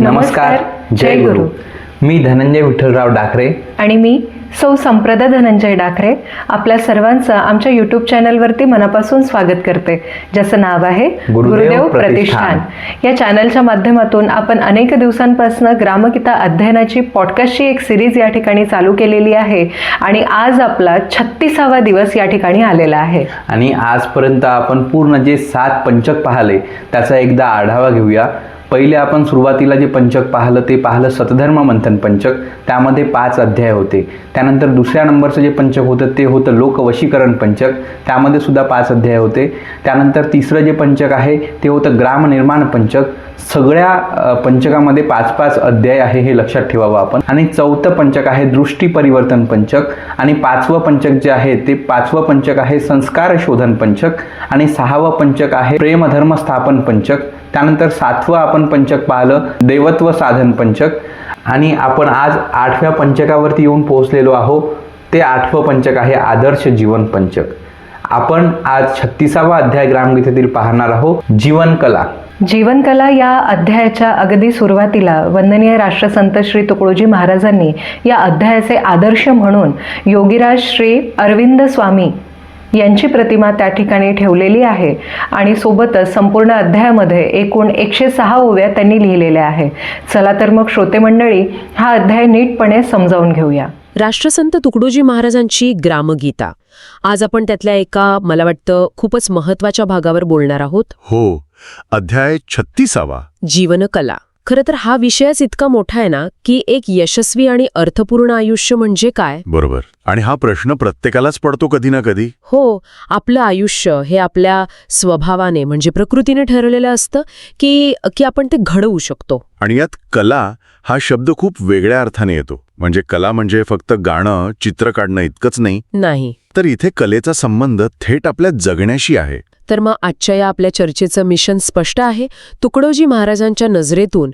नमस्कार, जय गुरु. मी धनंजय विठ्ठलराव डाकरे आणि मी सौ संप्रदा धनंजय डाकरे आपल्या सर्वांचं आमच्या यूट्यूब चॅनलवरती मनापासून स्वागत करते, ज्याचं नाव आहे गुरुदेव प्रतिष्ठान. या चॅनलच्या माध्यमातून आपण अनेक दिवसांपासून ग्रामगीता अध्ययनाची पॉडकास्टची एक सिरीज या ठिकाणी चालू केलेली आहे आणि आज आपला 36वा दिवस या ठिकाणी आलेला आहे. आणि आजपर्यंत आपण पूर्ण जे 7 पंचक पाहिले त्याचा एकदा आढावा घेऊया. पहिले आपण सुरुवातीला जे पंचक पाहिलं ते पाहिलं सतधर्म मंथन पंचक, त्यामध्ये 5 अध्याय होते. त्यानंतर दुसऱ्या नंबरचं जे पंचक होतं ते होतं लोकवशीकरण पंचक, त्यामध्ये सुद्धा 5 अध्याय होते. त्यानंतर तिसरं जे पंचक आहे ते होतं ग्रामनिर्माण पंचक. सगळ्या पंचकामध्ये 5-5 अध्याय आहे, हे लक्षात ठेवावं आपण. आणि चौथं पंचक आहे दृष्टी परिवर्तन पंचक. आणि 5वं पंचक जे आहे ते 5वं पंचक आहे संस्कार शोधन पंचक. आणि 6वं पंचक आहे प्रेमधर्म स्थापन पंचक. त्यानंतर 7वं आपण पंचक पाहिलं देवत्व साधन पंचक. आणि आपण आज 8व्या पंचकावरती येऊन पोहोचलेलो आहोत. ते 8वं पंचक आहे आदर्श जीवन पंचक. आपण आज 36वा अध्याय ग्रामगीतेतील पाहणार आहोत जीवनकला. जीवनकला या अध्यायाच्या अगदी सुरुवातीला वंदनीय राष्ट्रसंत श्री तुकडोजी महाराजांनी या अध्यायाचे आदर्श म्हणून योगीराज श्री अरविंद स्वामी यांची प्रतिमा त्या ठिकाणी ठेवलेली आहे. आणि सोबतच संपूर्ण अध्यायामध्ये एकूण 106 ओव्या त्यांनी लिहिलेल्या आहे. चला तर मग श्रोते मंडळी, हा अध्याय नीटपणे समजावून घेऊया. राष्ट्रसंत तुकडोजी महाराजांची ग्रामगीता. आज आपण त्यातल्या एका, मला वाटतं, खूपच महत्वाच्या भागावर बोलणार आहोत. हो, अध्याय 36वा जीवनकला. खरं तर हा विषयच इतका मोठा आहे ना की एक यशस्वी आणि अर्थपूर्ण आयुष्य म्हणजे काय. बरोबर. आणि हा प्रश्न प्रत्येकालाच पडतो कधी ना कधी. हो, आपलं आयुष्य हे आपल्या स्वभावाने म्हणजे प्रकृतीने ठरवलेलं असतं की आपण ते घडवू शकतो. आणि यात कला हा शब्द खूप वेगळ्या अर्थाने येतो. म्हणजे कला म्हणजे फक्त गाणं, चित्र काढणं इतकंच नाही, तर इथे कलेचा संबंध थेट आपल्या जगण्याशी आहे. तर मग आजच्या या आपल्या चर्चेचं मिशन स्पष्ट आहे. तुकडोजी महाराजांच्या नजरेतून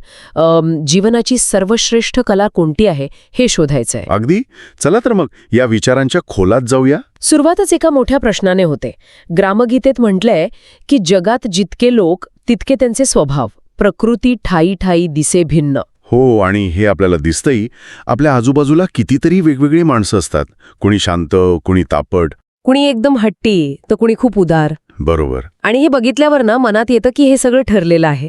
जीवनाची सर्वश्रेष्ठ कला कोणती आहे हे शोधायचं आहे. अगदी. चला तर मग या विचारांच्या खोलात जाऊया. सुरुवातच एका मोठ्या प्रश्नाने होते. ग्रामगीतेत म्हटलंय की जगात जितके लोक तितके त्यांचे स्वभाव, प्रकृती ठाई ठाई दिसे भिन्न. हो, आणि हे आपल्याला दिसतंही. आपल्या आजूबाजूला कितीतरी वेगवेगळी माणसं असतात. कुणी शांत, कुणी तापट, कुणी एकदम हट्टी, तर कुणी खूप उदार. बरोबर. आणि हे बघितल्यावर ना मनात येतं की हे सगळं ठरलेलं आहे.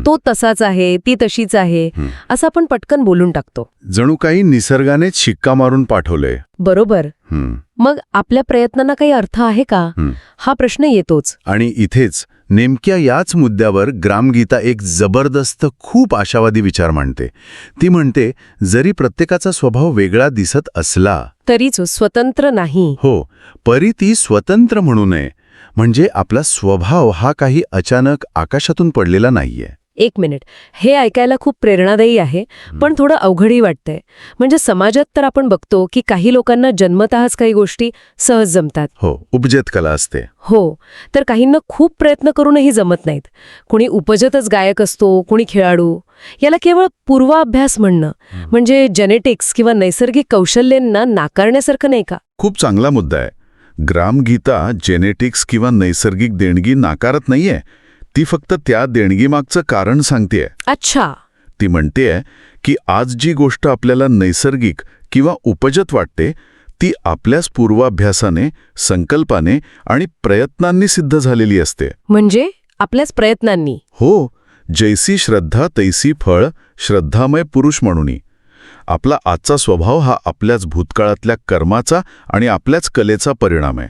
तो तसाच आहे, ती तशीच आहे, असं आपण पटकन बोलून टाकतो. जणू काही निसर्गानेच शिक्का मारून पाठवलंय. बरोबर. मग आपल्या प्रयत्नांना काही अर्थ आहे का, हा प्रश्न येतोच. आणि इथेच नेमक्या याच मुद्द्यावर ग्रामगीता एक जबरदस्त, खूप आशावादी विचार मांडते. ती म्हणते, जरी प्रत्येकाचा स्वभाव वेगळा दिसत असला तरीच स्वतंत्र नाही. हो, परी ती स्वतंत्र म्हणू नये. म्हणजे आपला स्वभाव हा काही अचानक आकाशातून पडलेला नाहीये. एक मिनिट, हे ऐकायला खूप प्रेरणादायी आहे, पण थोडं अवघडही वाटतंय. म्हणजे समाजात तर आपण बघतो की काही लोकांना जन्मतःच काही गोष्टी सहज जमतात. हो, उपजत कला असते. हो, तर काहींना खूप प्रयत्न करूनही जमत नाहीत. कुणी उपजतच गायक असतो, कुणी खेळाडू. याला केवळ पूर्वाभ्यास म्हणणं म्हणजे जेनेटिक्स किंवा नैसर्गिक कौशल्यांना नाकारण्यासारखं नाही का? खूप चांगला मुद्दा आहे. ग्रामगीता जेनेटिक्स किंवा नैसर्गिक देणगी नाकारत नाहीये. ती फक्त त्या देणगीमागचं कारण सांगतेय. अच्छा. ती म्हणतेय की आज जी गोष्ट आपल्याला नैसर्गिक किंवा उपजत वाटते ती आपल्याच पूर्वाभ्यासाने, संकल्पाने आणि प्रयत्नांनी सिद्ध झालेली असते. म्हणजे आपल्याच प्रयत्नांनी? हो, जैसी श्रद्धा तैसी फळ, श्रद्धामय पुरुष म्हणून. आपला आजचा स्वभाव हा आपल्याच भूतकाळातल्या कर्माचा आणि आपल्याच कलेचा परिणाम आहे.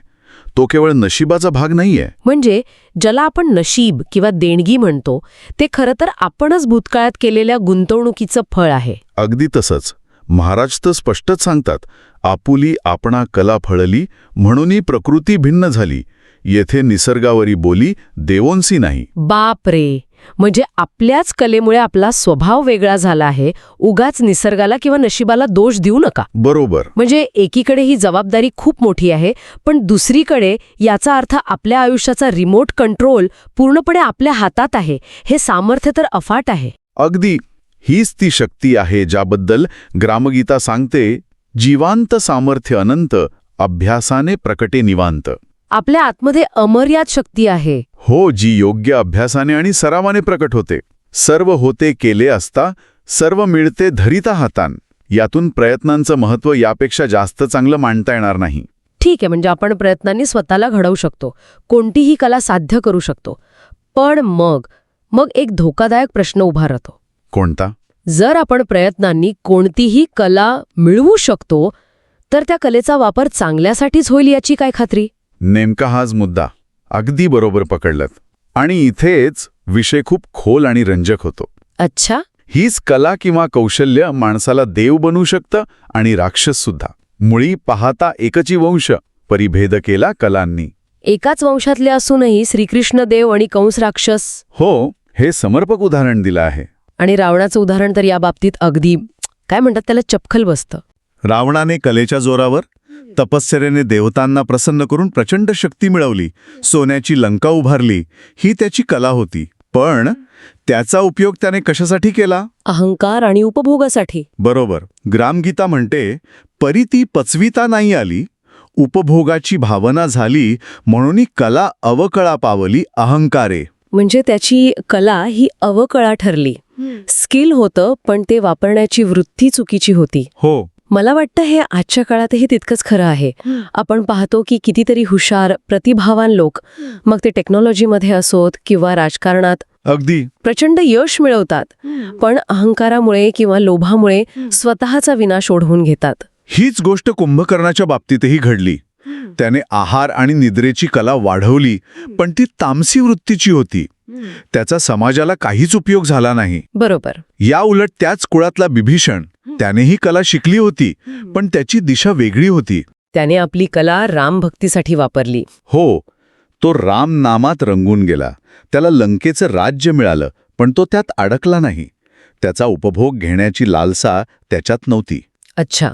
तो केवळ नशिबाचा भाग नाहीये. म्हणजे ज्याला आपण नशीब किंवा देणगी म्हणतो ते खरं तर आपणच भूतकाळात केलेल्या गुंतवणुकीचं फळ आहे. अगदी तसंच. महाराज तर स्पष्टच सांगतात, आपुली आपणा कला फळली, म्हणूनही प्रकृती भिन्न झाली. येथे निसर्गावरी बोली, देवोंसी नाही. बाप रे. म्हणजे आपल्याच कलेमुळे आपला स्वभाव वेगळा झाला आहे. उगाच निसर्गाला किंवा नशिबाला दोष देऊ नका. बरोबर. म्हणजे एकीकडे ही जबाबदारी खूप मोठी आहे, पण दुसरीकडे याचा अर्थ आपल्या आयुष्याचा रिमोट कंट्रोल पूर्णपणे आपल्या हातात आहे. हे सामर्थ्य तर अफाट आहे. अगदी. हीच ती शक्ती आहे ज्याबद्दल ग्रामगीता सांगते, जीवांत सामर्थ्य अनंत, अभ्यासाने प्रकटे निवांत. आपल्या आतमध्ये अमर्याद शक्ती आहे. हो, जी योग्य अभ्यासाने आणि सरावाने प्रकट होते. सर्व होते केले असता सर्व मिळते धरिता हातान. यातून प्रयत्नांचं महत्त्व यापेक्षा जास्त चांगलं मांडता येणार नाही. ठीक आहे, म्हणजे आपण प्रयत्नांनी स्वतःला घडवू शकतो, कोणतीही कला साध्य करू शकतो. पण मग एक धोकादायक प्रश्न उभा राहतो. कोणता? जर आपण प्रयत्नांनी कोणतीही कला मिळवू शकतो, तर त्या कलेचा वापर चांगल्यासाठीच होईल याची काय खात्री? नेमका हाच मुद्दा. अगदी बरोबर पकडलत. आणि इथेच विषय खूप खोल आणि रंजक होतो. अच्छा, हीच कला किंवा कौशल्य माणसाला देव बनवू शकतं आणि राक्षस सुद्धा. मुळी पाहता एकची वंश, परिभेद केला कलांनी. एकाच वंशातले असूनही श्रीकृष्ण देव आणि कंस राक्षस. हो, हे समर्पक उदाहरण दिलं आहे. आणि रावणाचं उदाहरण तर या बाबतीत अगदी काय म्हणतात त्याला, चपखल बसतं. रावणाने कलेच्या जोरावर तपश्चर्याने देवतांना प्रसन्न करून प्रचंड शक्ती मिळवली, सोन्याची लंका उभारली. ही त्याची कला होती. पण त्याचा उपयोग त्याने कशासाठी केला? अहंकार आणि उपभोगासाठी. बरोबर. ग्रामगीता म्हणते, परी ती पचविता नाही आली, उपभोगाची भावना झाली, म्हणून कला अवकळा पावली अहंकारे. म्हणजे त्याची कला ही अवकळा ठरली. स्किल होतं, पण ते वापरण्याची वृत्ती चुकीची होती. हो, मला वाटतं हे आजच्या काळातही तितकंच खरं आहे. आपण पाहतो की कितीतरी हुशार, प्रतिभावान लोक, मग ते टेक्नॉलॉजीमध्ये असोत किंवा राजकारणात, अगदी प्रचंड यश मिळवतात, पण अहंकारामुळे किंवा लोभामुळे स्वतःचा विनाश ओढवून घेतात. हीच गोष्ट कुंभकर्णाच्या बाबतीतही घडली. त्याने आहार आणि निद्रेची कला वाढवली, पण ती तामसी वृत्तीची होती. त्याचा समाजाला काहीच उपयोग झाला नाही. बरोबर. या उलट त्याच कुळातला बिभीषण, त्यानेही कला शिकली होती, पण त्याची दिशा वेगळी होती. त्याने आपली कला रामभक्तीसाठी वापरली. हो, तो राम नामात रंगून गेला. त्याला लंकेचं राज्य मिळालं, पण तो त्यात अडकला नाही. त्याचा उपभोग घेण्याची लालसा त्याच्यात नव्हती. अच्छा.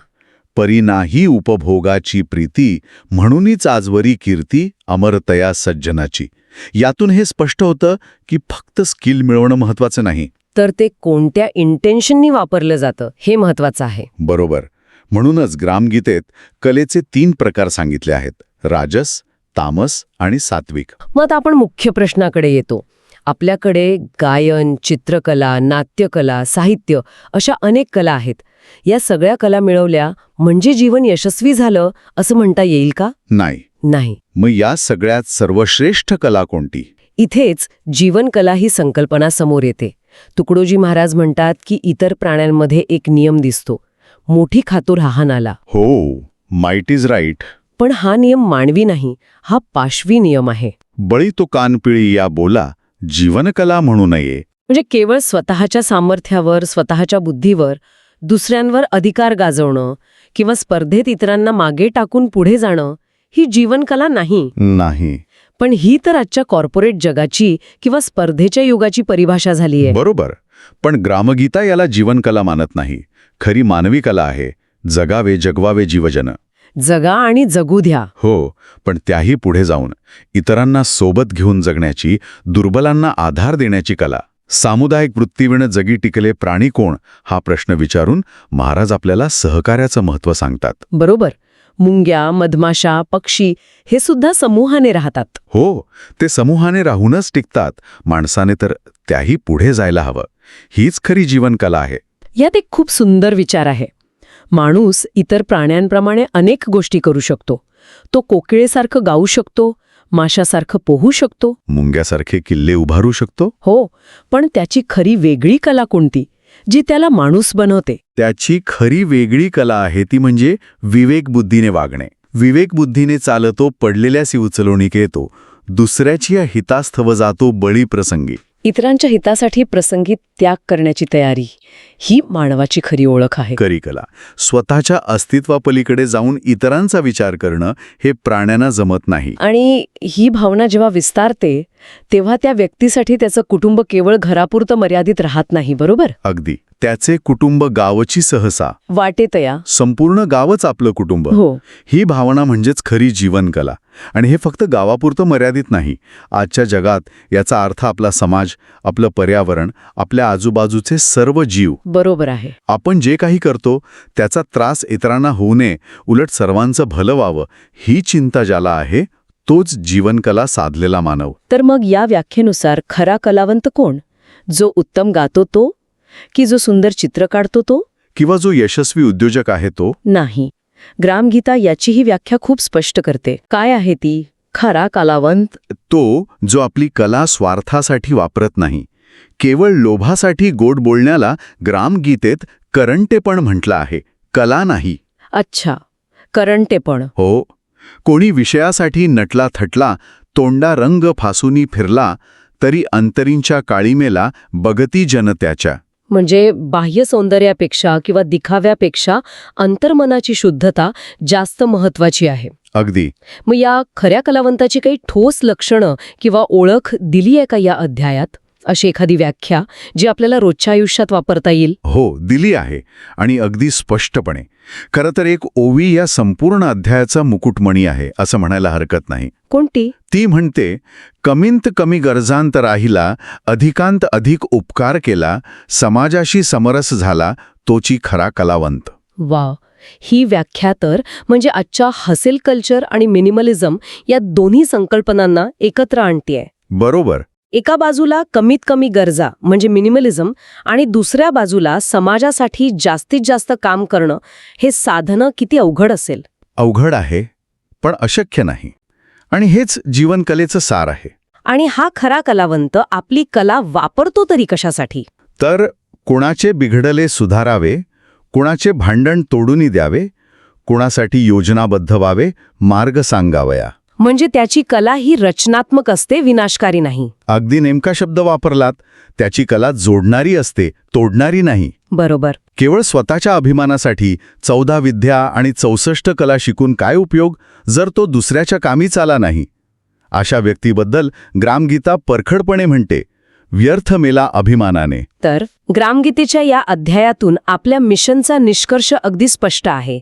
परी नाही उपभोगाची प्रीती, म्हणूनच आजवरी कीर्ती अमरतया सज्जनाची. यातून हे स्पष्ट होतं की फक्त स्किल मिळवणं महत्वाचं नाही, तर ते कोणत्या इंटेन्शननी वापरलं जातं हे महत्वाचं आहे. बरोबर. म्हणूनच ग्रामगीतेत कलेचे 3 प्रकार सांगितले आहेत: राजस, तामस आणि सात्विक. मग आता आपण मुख्य प्रश्नाकडे येतो. आपल्याकडे गायन, चित्रकला, नाट्यकला, साहित्य अशा अनेक कला आहेत. या सगळ्या कला मिळवल्या म्हणजे जीवन यशस्वी झालं असं म्हणता येईल का? नाही. मग या सगळ्यात सर्वश्रेष्ठ कला कोणती? इथेच जीवनकला ही संकल्पना समोर येते. तुकडोजी महाराज म्हणतात की इतर प्राण्यांमध्ये एक नियम दिसतो, मोठी खातो लहानाला. हो, माइट इज राईट. पण हा नियम मानवी नाही, हा पाशवी नियम आहे. बळी तो कानपिळी या बोला, जीवनकला म्हणू नये. म्हणजे केवळ स्वतःच्या सामर्थ्यावर, स्वतःच्या बुद्धीवर दुसऱ्यांवर अधिकार गाजवणं किंवा स्पर्धेत इतरांना मागे टाकून पुढे जाणं ही जीवनकला नाही. पण ही तर आजच्या कॉर्पोरेट जगाची किंवा स्पर्धेच्या युगाची परिभाषा झाली आहे. बरोबर. पण ग्रामगीता याला जीवनकला मानत नाही. खरी मानवी कला आहे जगावे जगवावे जीवजन. जगा आणि जगू द्या. हो, पण त्याही पुढे जाऊन इतरांना सोबत घेऊन जगण्याची, दुर्बलांना आधार देण्याची कला. सामुदायिक वृत्तीविण जगी टिकले प्राणी कोण हा प्रश्न विचारून महाराज आपल्याला सहकार्याचं महत्त्व सांगतात. बरोबर. मुंग्या, मधमाशा, पक्षी हे सुद्धा समूहाने राहतात. हो, ते समूहाने राहूनच टिकतात. माणसाने तर त्याही पुढे जायला हवं. हीच खरी जीवनकला आहे. यात एक खूप सुंदर विचार आहे. माणूस इतर प्राण्यांप्रमाणे अनेक गोष्टी करू शकतो. तो कोकिळेसारखं गाऊ शकतो, माशासारखं पोहू शकतो, मुंग्यासारखे किल्ले उभारू शकतो. हो, पण त्याची खरी वेगळी कला कोणती, जी त्याला माणूस बनवते? त्याची खरी वेगळी कला आहे ती म्हणजे विवेकबुद्धीने वागणे. विवेकबुद्धीने चालतो, पडलेल्यासी उचलवणीक येतो, दुसऱ्याची हितास्थव जातो बळी प्रसंगी. इतरांच्या हितासाठी प्रसंगी त्याग करण्याची तयारी ही मानवाची खरी ओळख आहे. खरी कला. स्वतःच्या अस्तित्वापलीकडे जाऊन इतरांचा विचार करणं हे प्राण्यांना जमत नाही. आणि ही भावना जेव्हा विस्तारते तेव्हा त्या व्यक्तीसाठी त्याचं कुटुंब केवळ घरापुरतं मर्यादित राहत नाही. बरोबर. अगदी. त्याचे कुटुंब गावची सहसा वाटेतया संपूर्ण गावच आपलं कुटुंब. हो. ही भावना म्हणजेच खरी जीवनकला. आणि हे फक्त गावापुरतं मर्यादित नाही. आजच्या जगात याचा अर्थ आपला समाज, आपलं पर्यावरण, आपल्या आजूबाजूचे सर्व जीव. बरोबर आहे. आपण जे काही करतो त्याचा त्रास इतरांना होऊ नये, उलट सर्वांचं भलं व्हावं ही चिंता ज्याला आहे तोच जीवनकला साधलेला मानव. तर मग या व्याख्येनुसार खरा कलावंत कोण? जो उत्तम गातो तो, की जो सुंदर चित्र काढतो तो? किंवा जो यशस्वी उद्योजक आहे तो? नाही. ग्रामगीता याचीही व्याख्या खूप स्पष्ट करते. काय आहे ती? खरा कलावंत तो जो आपली कला स्वार्थासाठी वापरत नाही, केवळ लोभासाठी गोड बोलण्याला ग्रामगीतेत करंटेपण म्हटलं आहे, कला नाही. अच्छा, करंटेपण. हो, कोणी विषयासाठी नटला थटला, तोंडा रंग फासूनी फिरला, तरी अंतरींच्या काळीमेला बगती जनत्याच्या. म्हणजे बाह्य सौंदर्यापेक्षा किंवा दिखाव्यापेक्षा अंतर्मनाची शुद्धता जास्त महत्वाची आहे. अगदी. मग या खऱ्या कलावंताची काही ठोस लक्षणं किंवा ओळख दिली आहे का या अध्यायात? अशी एखादी व्याख्या जी आपल्याला रोजच्या आयुष्यात वापरता येईल? हो, दिली आहे, आणि अगदी स्पष्टपणे. खरं तर एक ओवी या संपूर्ण अध्यायाचा मुकुटमणी आहे असं म्हणायला हरकत नाही. कोणती? ती म्हणते, कमींत कमी गरजांत राहिला, अधिकांत अधिक उपकार केला, समाजाशी समरस झाला, तोची खरा कलावंत. वा, ही व्याख्या तर म्हणजे आजच्या हसेल कल्चर आणि मिनिमलिझम या दोन्ही संकल्पनांना एकत्र आणतीये. बरोबर. एका बाजूला कमीत कमी गरजा म्हणजे मिनिमलिझम आणि दुसऱ्या बाजूला समाजासाठी जास्तीत जास्त काम करणं, हे साधनं किती अवघड असेल. अवघड आहे, पण अशक्य नाही. आणि हेच जीवनकलेचं सार आहे. आणि हा खरा कलावंत आपली कला वापरतो तरी कशासाठी? तर कुणाचे बिघडले सुधारावे, कुणाचे भांडण तोडूनी द्यावे, कुणासाठी योजनाबद्ध व्हावे, मार्ग सांगावया. म्हणजे त्याची कला ही रचनात्मक असते, विनाशकारी नाही. अगदी नेमका शब्द वापरलात. त्याची कला जोडणारी असते, तोडणारी नाही. बरोबर. केवळ स्वतःच्या अभिमानासाठी 14 विद्या आणि 64 कला शिकून काय उपयोग, जर तो दुसऱ्याच्या कामीच आला नाही. अशा व्यक्तीबद्दल ग्रामगीता परखडपणे म्हणते, व्यर्थ मेला अभिमानाने. तर ग्रामगीतेच्या या अध्यायातून आपल्या मिशनचा निष्कर्ष अगदी स्पष्ट आहे.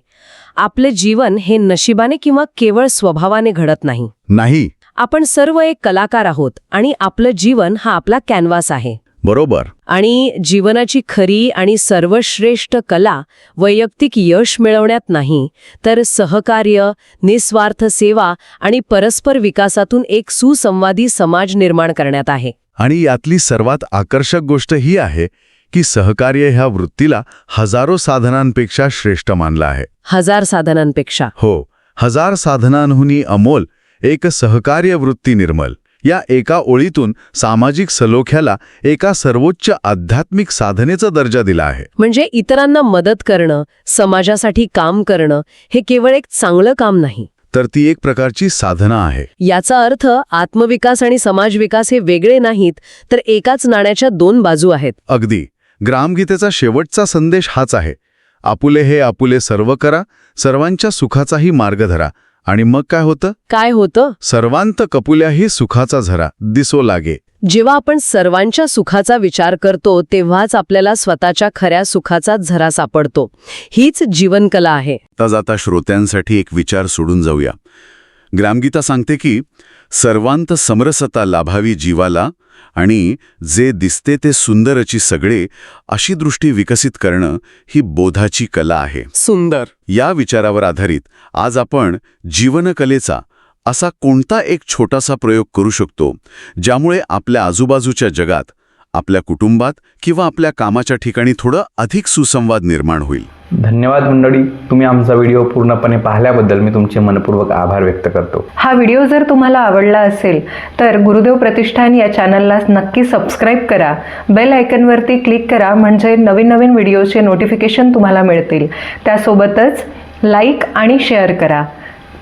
आपले जीवन हे नशिबाने किंवा केवळ स्वभावाने घडत नाही. आपण सर्व एक कलाकार आहोत आणि आपलं जीवन हा आपला कॅनव्हास आहे. बरोबर. आणि जीवनाची खरी आणि सर्वश्रेष्ठ कला वैयक्तिक यश मिळवण्यात नाही, तर सहकार्य, निस्वार्थ सेवा आणि परस्पर विकासातून एक सुसंवादी समाज निर्माण करण्यात आहे. आणि यातली सर्वात आकर्षक गोष्ट ही आहे की सहकार्य ह्या वृत्तीला हजारो साधनांपेक्षा श्रेष्ठ मानलं आहे. 1000 साधनांपेक्षा. हो, 1000 साधनांहुनी अमोल एक सहकार्य वृत्ती निर्मल. या एका ओळीतून सामाजिक सलोख्याला एका सर्वोच्च आध्यात्मिक साधनेचा दर्जा दिला आहे. म्हणजे इतरांना मदत करणं, समाजासाठी काम करणं हे केवळ एक चांगलं काम नाही, तर ती एक प्रकारची साधना आहे. याचा अर्थ आत्मविकास आणि समाजविकास हे वेगळे नाहीत, तर एकाच नाण्याच्या 2 बाजू आहेत. अगदी. ग्रामगीतेचा शेवटचा संदेश हाच आहे. आपुले हे आपुले सर्व करा, सर्वांच्या सुखाचाही मार्ग धरा. आणि मग काय होतं? काय होतं? सर्वांत कपुल्याही सुखाचा झरा दिसो लागे. जेव्हा आपण सर्वांच्या सुखाचा विचार करतो तेव्हाच आपल्याला स्वतःच्या खऱ्या सुखाचा झरा सापडतो. हीच जीवनकला आहे. जाता श्रोत्यांसाठी एक विचार सोडून जाऊया. ग्रामगीता सांगते की सर्वांत समरसता लाभावी जीवाला, आणि जे दिसते ते सुंदरची सगळे, अशी दृष्टी विकसित करणं ही बोधाची कला आहे. सुंदर. या विचारावर आधारित आज आपण जीवनकलेचा असा कोणता एक छोटासा प्रयोग करू शकतो ज्यामुळे आपल्या आजूबाजूच्या जगात, आपल्या कुटुंबात किंवा आपल्या कामाच्या ठिकाणी थोडं अधिक सुसंवाद निर्माण होईल. धन्यवाद मंडळी. तुम्ही आमचा व्हिडिओ पूर्णपणे पाहिल्याबद्दल मी तुमचे मनपूर्वक आभार व्यक्त करतो. हा व्हिडिओ जर तुम्हाला आवडला असेल तर गुरुदेव प्रतिष्ठान या चॅनलला नक्की सबस्क्राईब करा. बेल आयकॉनवरती क्लिक करा, म्हणजे नवीन नवीन व्हिडिओचे नोटिफिकेशन तुम्हाला मिळतील. त्यासोबतच लाईक आणि शेअर करा.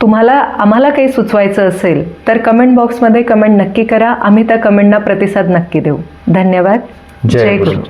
तुम्हाला आम्हाला काही सुचवायचं असेल तर कमेंट बॉक्समध्ये कमेंट नक्की करा. आम्ही त्या कमेंटना प्रतिसाद नक्की देऊ. धन्यवाद. जय गुरु.